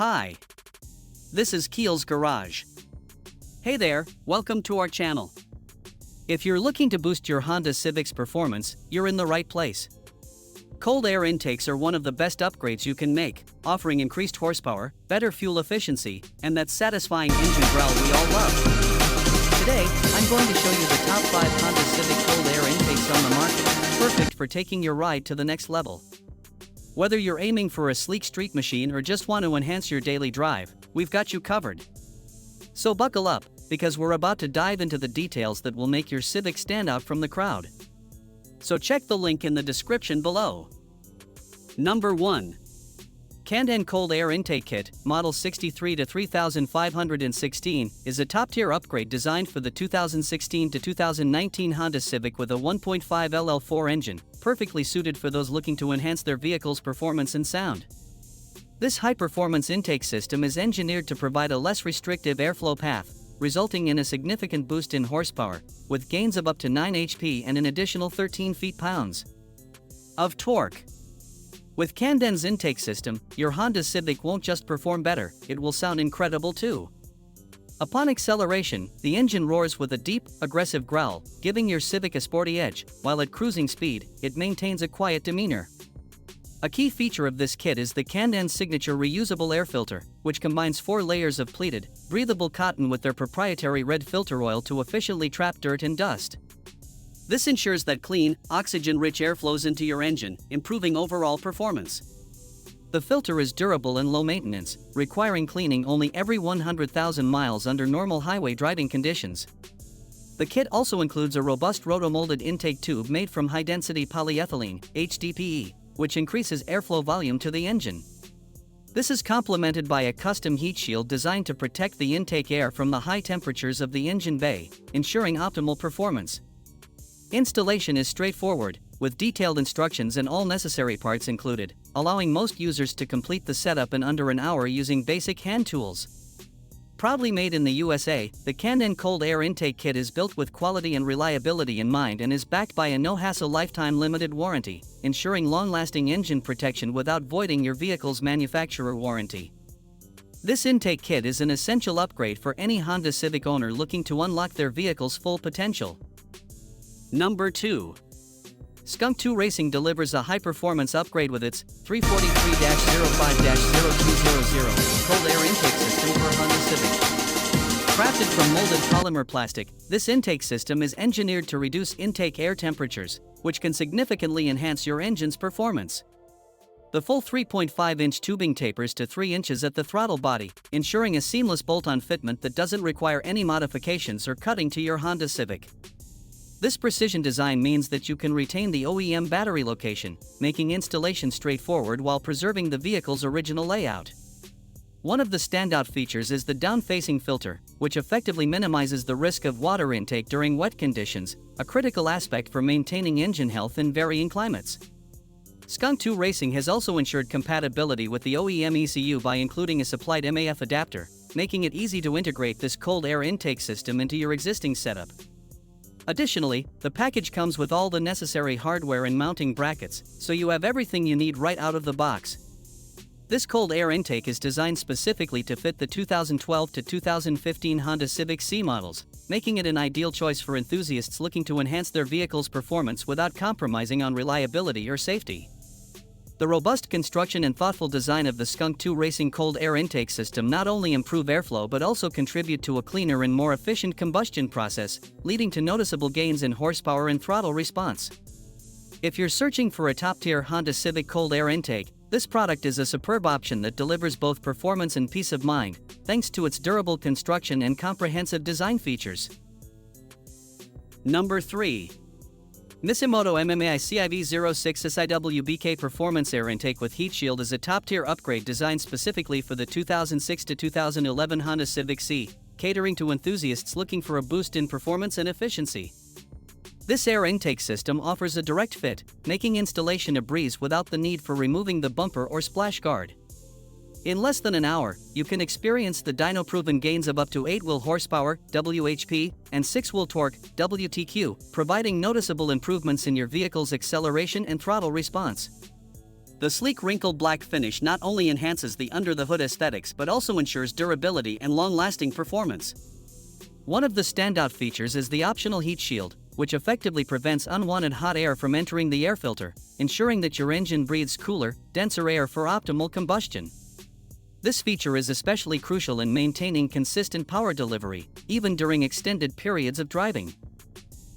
Hi. This is Keel's Garage. Hey there, welcome to our channel. If you're looking to boost your Honda Civic's performance, you're in the right place. Cold air intakes are one of the best upgrades you can make, offering increased horsepower, better fuel efficiency, and that satisfying engine growl we all love. Today, I'm going to show you the top 5 Honda Civic cold air intakes on the market, perfect for taking your ride to the next level. Whether you're aiming for a sleek street machine or just want to enhance your daily drive, we've got you covered. So buckle up, because we're about to dive into the details that will make your Civic stand out from the crowd. So check the link in the description below. Number 1. CANDEN Cold Air Intake Kit, Model 63 to 3516, is a top-tier upgrade designed for the 2016 to 2019 Honda Civic with a 1.5 LL4 engine, perfectly suited for those looking to enhance their vehicle's performance and sound. This high-performance intake system is engineered to provide a less restrictive airflow path, resulting in a significant boost in horsepower, with gains of up to 9 HP and an additional 13 feet-pounds of torque. With CANDEN's intake system, your Honda Civic won't just perform better, it will sound incredible too. Upon acceleration, the engine roars with a deep, aggressive growl, giving your Civic a sporty edge, while at cruising speed, it maintains a quiet demeanor. A key feature of this kit is the CANDEN signature reusable air filter, which combines 4 layers of pleated, breathable cotton with their proprietary red filter oil to efficiently trap dirt and dust. This ensures that clean, oxygen-rich air flows into your engine, improving overall performance. The filter is durable and low maintenance, requiring cleaning only every 100,000 miles under normal highway driving conditions. The kit also includes a robust rotomolded intake tube made from high-density polyethylene, HDPE, which increases airflow volume to the engine. This is complemented by a custom heat shield designed to protect the intake air from the high temperatures of the engine bay, ensuring optimal performance. Installation is straightforward, with detailed instructions and all necessary parts included, allowing most users to complete the setup in under an hour using basic hand tools. Proudly made in the USA, the CANDEN Cold Air Intake Kit is built with quality and reliability in mind and is backed by a no-hassle lifetime limited warranty, ensuring long-lasting engine protection without voiding your vehicle's manufacturer warranty. This intake kit is an essential upgrade for any Honda Civic owner looking to unlock their vehicle's full potential. Number 2. Skunk 2 Racing delivers a high-performance upgrade with its 343-05-0200 cold air intake system for Honda Civic. Crafted from molded polymer plastic, this intake system is engineered to reduce intake air temperatures, which can significantly enhance your engine's performance. The full 3.5-inch tubing tapers to 3 inches at the throttle body, ensuring a seamless bolt-on fitment that doesn't require any modifications or cutting to your Honda Civic. This precision design means that you can retain the OEM battery location, making installation straightforward while preserving the vehicle's original layout. One of the standout features is the down-facing filter, which effectively minimizes the risk of water intake during wet conditions, a critical aspect for maintaining engine health in varying climates. Skunk 2 Racing has also ensured compatibility with the OEM ECU by including a supplied MAF adapter, making it easy to integrate this cold air intake system into your existing setup. Additionally, the package comes with all the necessary hardware and mounting brackets, so you have everything you need right out of the box. This cold air intake is designed specifically to fit the 2012 to 2015 Honda Civic C models, making it an ideal choice for enthusiasts looking to enhance their vehicle's performance without compromising on reliability or safety. The robust construction and thoughtful design of the Skunk 2 Racing cold air intake system not only improve airflow but also contribute to a cleaner and more efficient combustion process, leading to noticeable gains in horsepower and throttle response. If you're searching for a top-tier Honda Civic cold air intake, this product is a superb option that delivers both performance and peace of mind, thanks to its durable construction and comprehensive design features. Number 3. Mimoto MMA CV06CWBK Performance Air Intake with Heat Shield is a top-tier upgrade designed specifically for the 2006 to 2011 Honda Civic C, catering to enthusiasts looking for a boost in performance and efficiency. This air intake system offers a direct fit, making installation a breeze without the need for removing the bumper or splash guard. In less than an hour, you can experience the dyno-proven gains of up to 8 horsepower, WHP, and 6 torque, WTQ, providing noticeable improvements in your vehicle's acceleration and throttle response. The sleek wrinkled black finish not only enhances the under-the-hood aesthetics but also ensures durability and long-lasting performance. One of the standout features is the optional heat shield, which effectively prevents unwanted hot air from entering the air filter, ensuring that your engine breathes cooler, denser air for optimal combustion. This feature is especially crucial in maintaining consistent power delivery, even during extended periods of driving.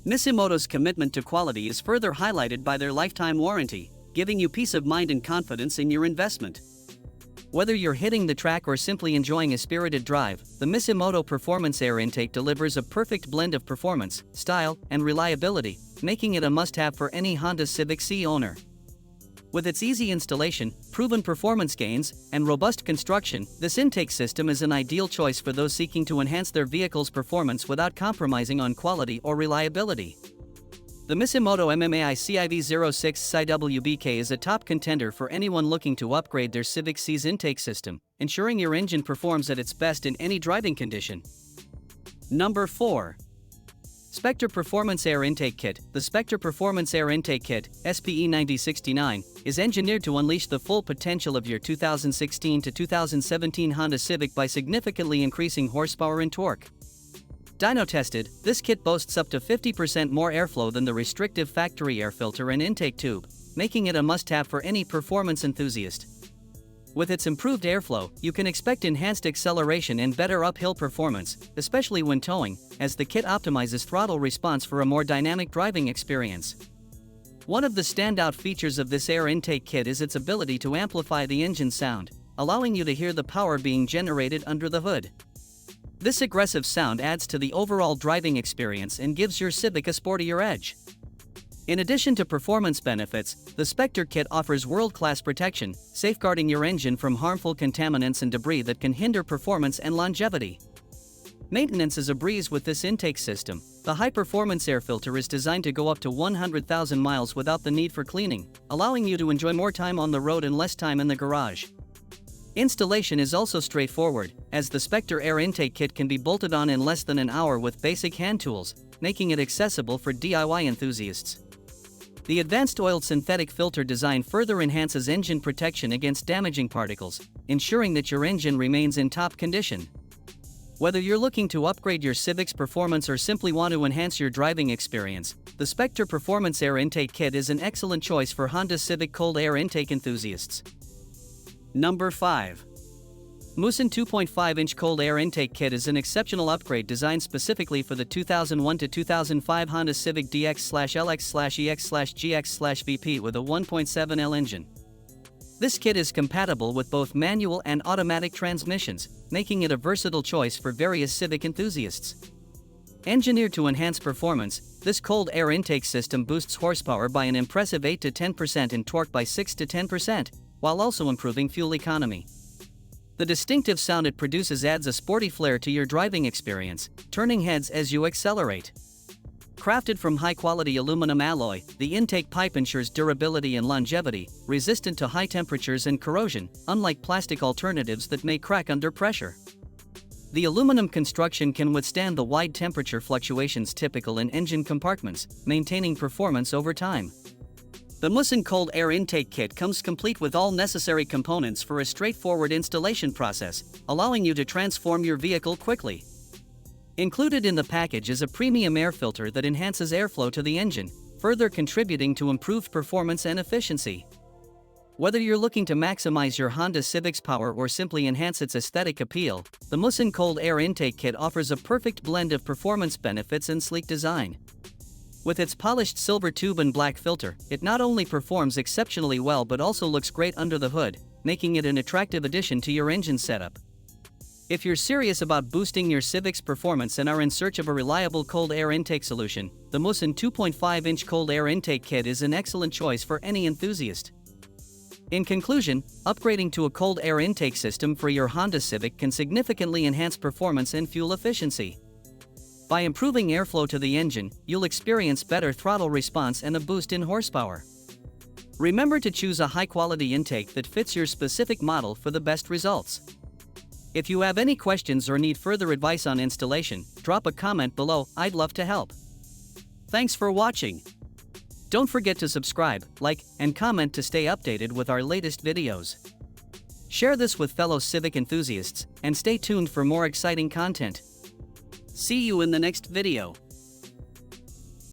Mimoto's commitment to quality is further highlighted by their lifetime warranty, giving you peace of mind and confidence in your investment. Whether you're hitting the track or simply enjoying a spirited drive, the Mimoto Performance Air Intake delivers a perfect blend of performance, style, and reliability, making it a must-have for any Honda Civic C owner. With its easy installation, proven performance gains, and robust construction, this intake system is an ideal choice for those seeking to enhance their vehicle's performance without compromising on quality or reliability. The Mimoto MMA CV06CWBK is a top contender for anyone looking to upgrade their Civic C's intake system, ensuring your engine performs at its best in any driving condition. Number 4. Spectre Performance Air Intake Kit. The Spectre Performance Air Intake Kit, SPE 9069, is engineered to unleash the full potential of your 2016 to 2017 Honda Civic by significantly increasing horsepower and torque. Dyno tested, this kit boasts up to 50% more airflow than the restrictive factory air filter and intake tube, making it a must-have for any performance enthusiast. With its improved airflow, you can expect enhanced acceleration and better uphill performance, especially when towing, as the kit optimizes throttle response for a more dynamic driving experience. One of the standout features of this air intake kit is its ability to amplify the engine sound, allowing you to hear the power being generated under the hood. This aggressive sound adds to the overall driving experience and gives your Civic a sportier edge. In addition to performance benefits, the Spectre kit offers world-class protection, safeguarding your engine from harmful contaminants and debris that can hinder performance and longevity. Maintenance is a breeze with this intake system. The high-performance air filter is designed to go up to 100,000 miles without the need for cleaning, allowing you to enjoy more time on the road and less time in the garage. Installation is also straightforward, as the Spectre Air Intake Kit can be bolted on in less than an hour with basic hand tools, making it accessible for DIY enthusiasts. The advanced oiled synthetic filter design further enhances engine protection against damaging particles, ensuring that your engine remains in top condition. Whether you're looking to upgrade your Civic's performance or simply want to enhance your driving experience, the Spectre Performance Air Intake Kit is an excellent choice for Honda Civic cold air intake enthusiasts. Number 5. Musen 2.5-inch Cold Air Intake Kit is an exceptional upgrade designed specifically for the 2001 to 2005 Honda Civic DX/LX/EX/GX/VP with a 1.7L engine. This kit is compatible with both manual and automatic transmissions, making it a versatile choice for various Civic enthusiasts. Engineered to enhance performance, this cold air intake system boosts horsepower by an impressive 8 to 10% and torque by 6 to 10%, while also improving fuel economy. The distinctive sound it produces adds a sporty flair to your driving experience, turning heads as you accelerate. Crafted from high-quality aluminum alloy, the intake pipe ensures durability and longevity, resistant to high temperatures and corrosion, unlike plastic alternatives that may crack under pressure. The aluminum construction can withstand the wide temperature fluctuations typical in engine compartments, maintaining performance over time. The Musen Cold Air Intake Kit comes complete with all necessary components for a straightforward installation process, allowing you to transform your vehicle quickly. Included in the package is a premium air filter that enhances airflow to the engine, further contributing to improved performance and efficiency. Whether you're looking to maximize your Honda Civic's power or simply enhance its aesthetic appeal, the Musen Cold Air Intake Kit offers a perfect blend of performance benefits and sleek design. With its polished silver tube and black filter, it not only performs exceptionally well but also looks great under the hood, making it an attractive addition to your engine setup. If you're serious about boosting your Civic's performance and are in search of a reliable cold air intake solution, the Musen 2.5-inch Cold Air Intake Kit is an excellent choice for any enthusiast. In conclusion, upgrading to a cold air intake system for your Honda Civic can significantly enhance performance and fuel efficiency. By improving airflow to the engine, you'll experience better throttle response and a boost in horsepower. Remember to choose a high-quality intake that fits your specific model for the best results. If you have any questions or need further advice on installation, drop a comment below, I'd love to help. Thanks for watching. Don't forget to subscribe, like, and comment to stay updated with our latest videos. Share this with fellow Civic enthusiasts, and stay tuned for more exciting content. See you in the next video.